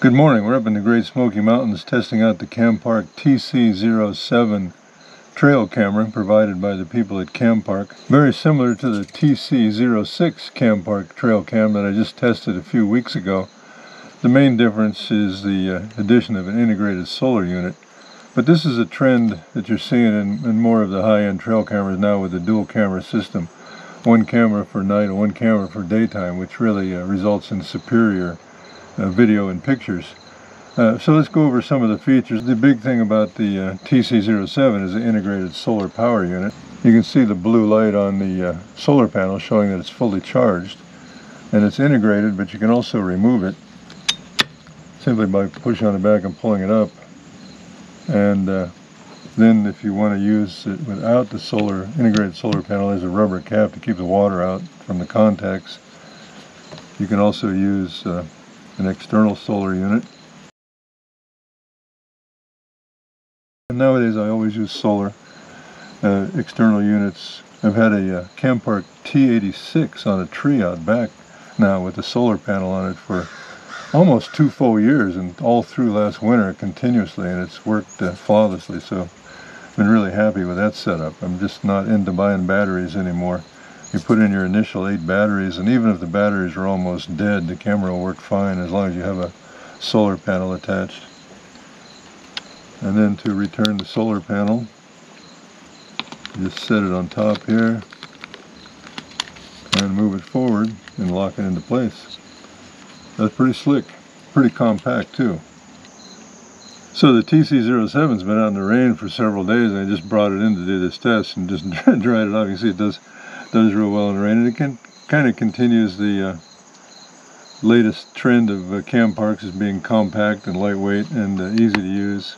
Good morning. We're up in the Great Smoky Mountains testing out the Campark TC07 trail camera provided by the people at Campark. Very similar to the TC06 Campark trail cam that I just tested a few weeks ago. The main difference is the addition of an integrated solar unit. But this is a trend that you're seeing in more of the high-end trail cameras now with the dual camera system. One camera for night and one camera for daytime, which really results in superior video and pictures. So let's go over some of the features. The big thing about the TC07 is the integrated solar power unit. You can see the blue light on the solar panel showing that it's fully charged. And it's integrated, but you can also remove it simply by pushing on the back and pulling it up. And then if you want to use it without the integrated solar panel, there's a rubber cap to keep the water out from the contacts. You can also use an external solar unit. And nowadays I always use solar external units. I've had a Campark T86 on a tree out back now with a solar panel on it for almost 2 full years, and all through last winter continuously, and it's worked flawlessly. So I've been really happy with that setup. I'm just not into buying batteries anymore. You put in your initial 8 batteries, and even if the batteries are almost dead, the camera will work fine as long as you have a solar panel attached. And then to return the solar panel, you just set it on top here and move it forward and lock it into place. That's pretty slick, pretty compact too. So the TC07's been out in the rain for several days, and I just brought it in to do this test and just dried it off. You can see it does real well in the rain, and it kind of continues the latest trend of Camparks as being compact and lightweight and easy to use.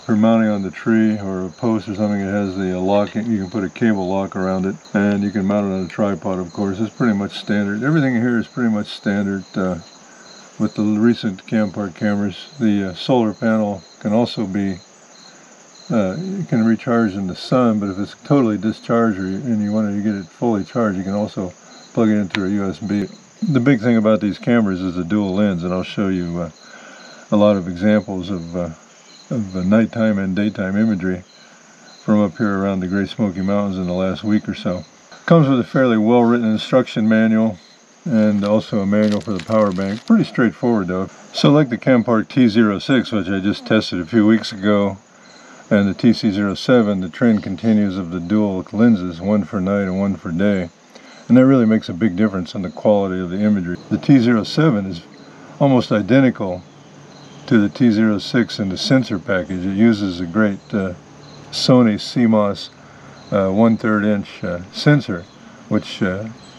For mounting on the tree or a post or something, it has the locking. You can put a cable lock around it, and you can mount it on a tripod, of course. It's pretty much standard. Everything here is pretty much standard with the recent Campark cameras. The solar panel can also be you can recharge in the sun, but if it's totally discharged and you want to get it fully charged, you can also plug it into a USB. The big thing about these cameras is the dual lens, and I'll show you a lot of examples of nighttime and daytime imagery from up here around the Great Smoky Mountains in the last week or so. Comes with a fairly well-written instruction manual and also a manual for the power bank. Pretty straightforward though. So like the Campark T06, which I just tested a few weeks ago, and the TC07, the trend continues of the dual lenses, one for night and one for day. And that really makes a big difference in the quality of the imagery. The T07 is almost identical to the T06 in the sensor package. It uses a great Sony CMOS 1/3 inch sensor, which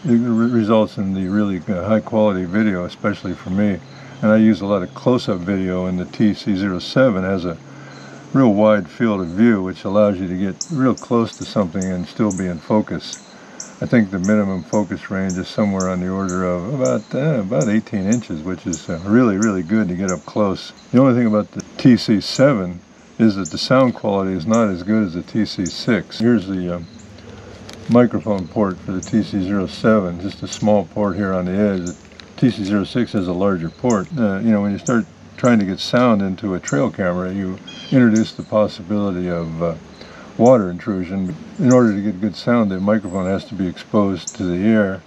results in the really high quality video, especially for me. And I use a lot of close-up video, and the TC07 has a real wide field of view, which allows you to get real close to something and still be in focus. I think the minimum focus range is somewhere on the order of about 18 inches, which is really good to get up close. The only thing about the TC7 is that the sound quality is not as good as the TC6. Here's the microphone port for the TC07, just a small port here on the edge. The TC06 has a larger port. You know, when you start trying to get sound into a trail camera, you introduce the possibility of water intrusion. In order to get good sound, the microphone has to be exposed to the air,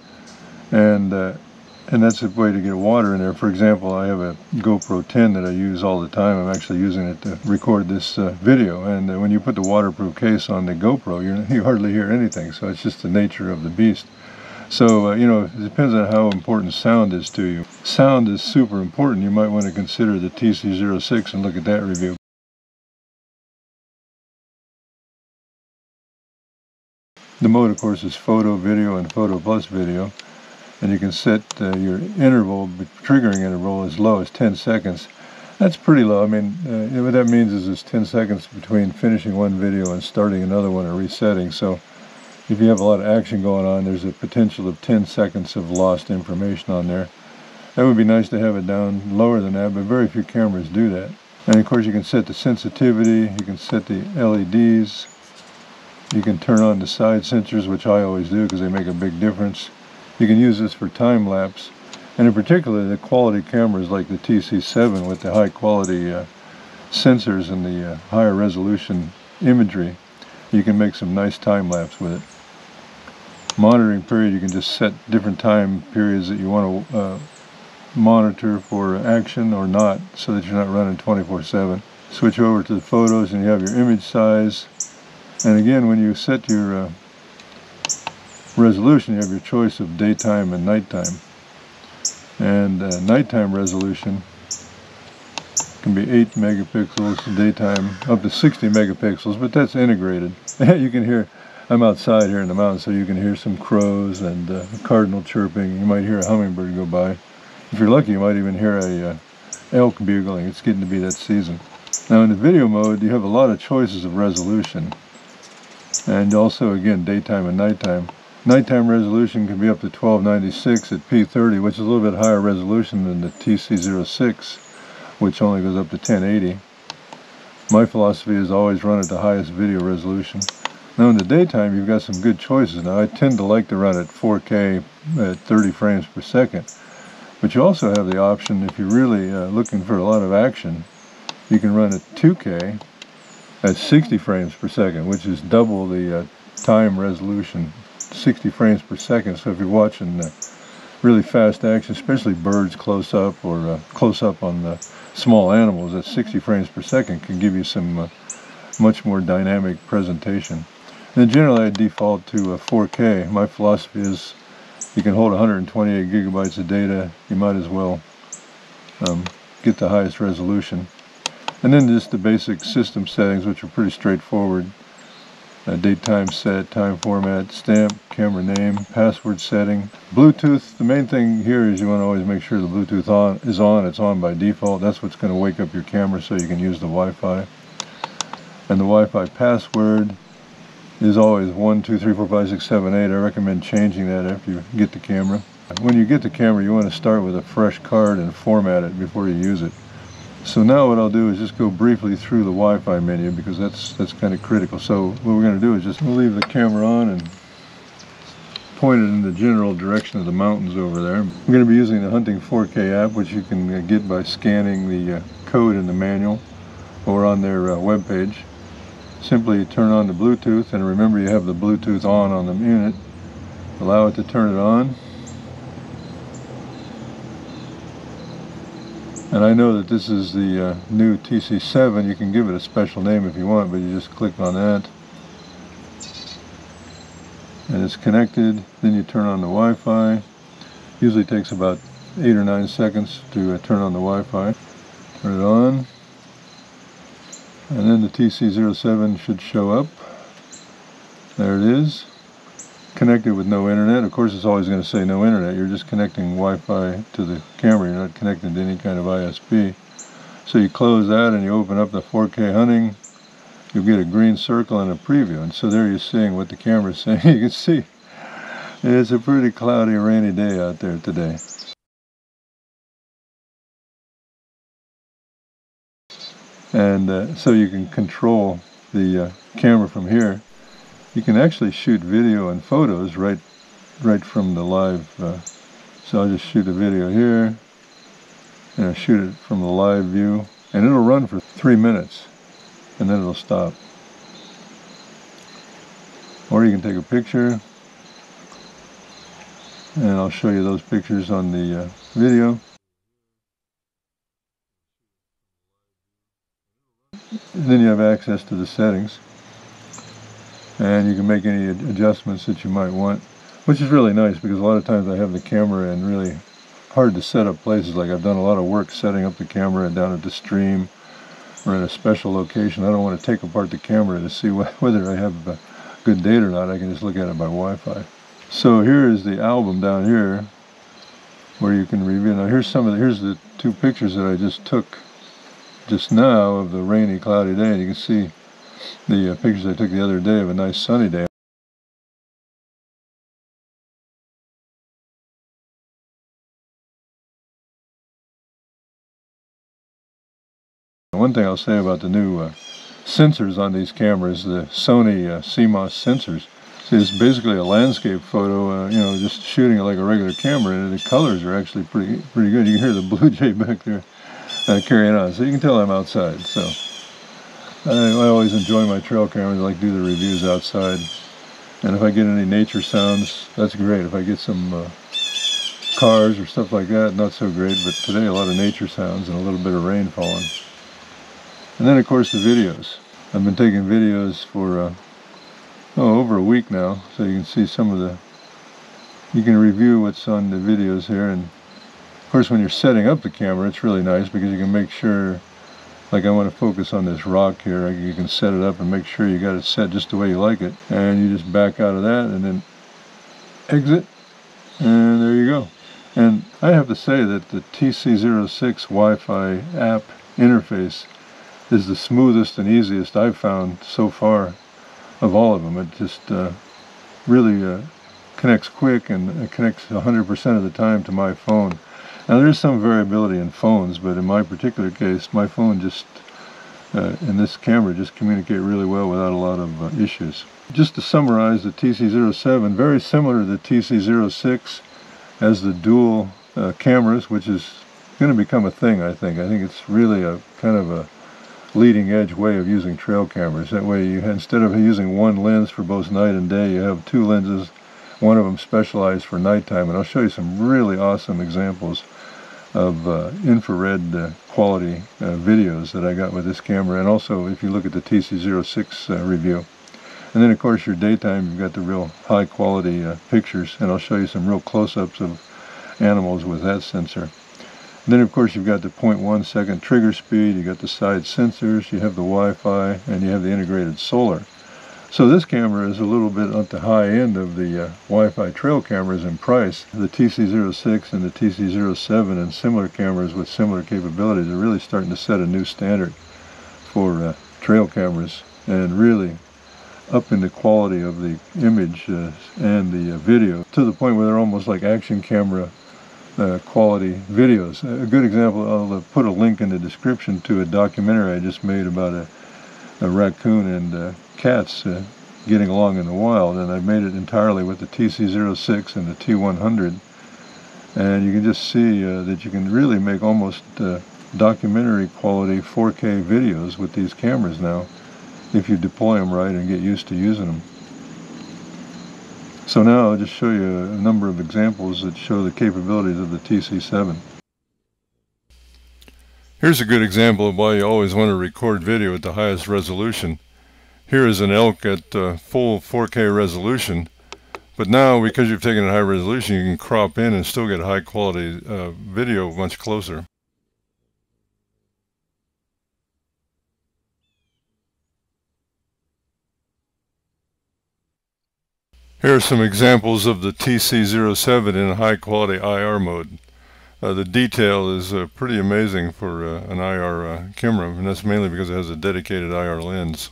and that's a way to get water in there. For example, I have a GoPro 10 that I use all the time. I'm actually using it to record this video, and when you put the waterproof case on the GoPro, you hardly hear anything, so it's just the nature of the beast. So, you know, it depends on how important sound is to you. Sound is super important. You might want to consider the TC06 and look at that review. The mode, of course, is photo, video, and photo plus video. And you can set your interval, triggering interval, as low as 10 seconds. That's pretty low. I mean, what that means is it's 10 seconds between finishing one video and starting another one or resetting. So if you have a lot of action going on, there's a potential of 10 seconds of lost information on there. That would be nice to have it down lower than that, but very few cameras do that. And of course you can set the sensitivity, you can set the LEDs, you can turn on the side sensors, which I always do because they make a big difference. You can use this for time lapse. And in particular, the quality cameras like the TC07 with the high quality sensors and the higher resolution imagery, you can make some nice time lapse with it. Monitoring period, you can just set different time periods that you want to monitor for action or not, so that you're not running 24/7. Switch over to the photos and you have your image size. And again, when you set your resolution, you have your choice of daytime and nighttime. And nighttime resolution can be 8 megapixels, daytime up to 60 megapixels, but that's integrated. You can hear, I'm outside here in the mountains, so you can hear some crows and a cardinal chirping. You might hear a hummingbird go by. If you're lucky, you might even hear a elk bugling. It's getting to be that season. Now in the video mode, you have a lot of choices of resolution. And also, again, daytime and nighttime. Nighttime resolution can be up to 1296 at P30, which is a little bit higher resolution than the TC06, which only goes up to 1080. My philosophy is always run at the highest video resolution. Now in the daytime, you've got some good choices. Now I tend to like to run at 4K at 30 frames per second. But you also have the option, if you're really looking for a lot of action, you can run at 2K at 60 frames per second, which is double the time resolution, 60 frames per second. So if you're watching really fast action, especially birds close up or close up on the small animals, at 60 frames per second can give you some much more dynamic presentation. And generally I default to 4K. My philosophy is you can hold 128 gigabytes of data, you might as well get the highest resolution. And then just the basic system settings, which are pretty straightforward. Date, time set, time format, stamp, camera name, password setting. Bluetooth, the main thing here is you want to always make sure the Bluetooth is on. It's on by default. That's what's going to wake up your camera so you can use the Wi-Fi. And the Wi-Fi password is always 1, 2, 3, 4, 5, 6, 7, 8. I recommend changing that after you get the camera. When you get the camera, you want to start with a fresh card and format it before you use it. So now what I'll do is just go briefly through the Wi-Fi menu, because that's kind of critical. So what we're going to do is just leave the camera on and point it in the general direction of the mountains over there. I'm going to be using the Hunting 4K app, which you can get by scanning the code in the manual or on their webpage. Simply turn on the Bluetooth, and remember you have the Bluetooth on the unit. Allow it to turn it on. And I know that this is the new TC7. You can give it a special name if you want, but you just click on that. And it's connected. Then you turn on the Wi-Fi. Usually takes about 8 or 9 seconds to turn on the Wi-Fi. Turn it on. And then the TC07 should show up. There it is. Connected with no internet. Of course, it's always going to say no internet. You're just connecting Wi-Fi to the camera. You're not connecting to any kind of ISP. So you close that and you open up the 4K Hunting. You'll get a green circle and a preview. And so there you're seeing what the camera's saying. You can see it's a pretty cloudy, rainy day out there today. And so you can control the camera from here. You can actually shoot video and photos right from the live. So I'll just shoot a video here, and I'll shoot it from the live view, and it'll run for 3 minutes, and then it'll stop. Or you can take a picture, and I'll show you those pictures on the video. And then you have access to the settings. And you can make any adjustments that you might want, which is really nice, because a lot of times I have the camera in really hard to set up places. Like I've done a lot of work setting up the camera down at the stream or in a special location. I don't want to take apart the camera to see whether I have good data or not. I can just look at it by Wi-Fi. So here is the album down here where you can review. Now here's the 2 pictures that I just took just now of the rainy, cloudy day, and you can see the pictures I took the other day of a nice sunny day. One thing I'll say about the new sensors on these cameras, the Sony CMOS sensors, See, it's basically a landscape photo, you know, just shooting it like a regular camera, and the colors are actually pretty good. You can hear the blue jay back there carrying on, so you can tell I'm outside. So I always enjoy my trail cameras. I like to do the reviews outside, and if I get any nature sounds, that's great. If I get some cars or stuff like that, not so great, but today a lot of nature sounds and a little bit of rain falling. And then of course the videos. I've been taking videos for over a week now, so you can see some of the, you can review what's on the videos here. And of course when you're setting up the camera, it's really nice because you can make sure, like I want to focus on this rock here, you can set it up and make sure you got it set just the way you like it, and you just back out of that and then exit, and there you go. And I have to say that the TC06 Wi-Fi app interface is the smoothest and easiest I've found so far of all of them. It just really connects quick, and it connects 100% of the time to my phone. Now there's some variability in phones, but in my particular case, my phone just, and this camera just communicate really well without a lot of issues. Just to summarize, the TC07, very similar to the TC06, has the dual cameras, which is going to become a thing, I think. I think it's really a kind of a leading edge way of using trail cameras. That way, you, instead of using one lens for both night and day, you have two lenses, one of them specialized for nighttime. And I'll show you some really awesome examples of infrared quality videos that I got with this camera, and also if you look at the TC06 review. And then of course your daytime, you've got the real high quality pictures, and I'll show you some real close-ups of animals with that sensor. And then of course you've got the 0.1 second trigger speed, you got the side sensors, you have the Wi-Fi, and you have the integrated solar. So this camera is a little bit at the high end of the Wi-Fi trail cameras in price. The TC06 and the TC07 and similar cameras with similar capabilities are really starting to set a new standard for trail cameras, and really upping the quality of the image and the video to the point where they're almost like action camera quality videos. A good example, I'll put a link in the description to a documentary I just made about a raccoon and cats getting along in the wild, and I made it entirely with the TC06 and the T100, and you can just see that you can really make almost documentary quality 4K videos with these cameras now if you deploy them right and get used to using them. So now I'll just show you a number of examples that show the capabilities of the TC7. Here's a good example of why you always want to record video at the highest resolution. Here is an elk at full 4K resolution, but now because you've taken a high resolution, you can crop in and still get high quality video much closer. Here are some examples of the TC07 in high quality IR mode. The detail is pretty amazing for an IR camera, and that's mainly because it has a dedicated IR lens.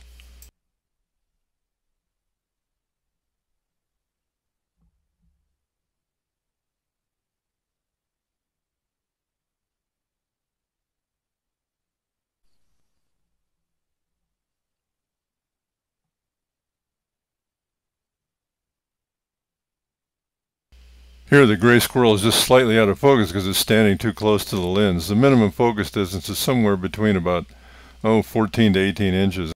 Here the gray squirrel is just slightly out of focus because it's standing too close to the lens. The minimum focus distance is somewhere between about 14 to 18 inches.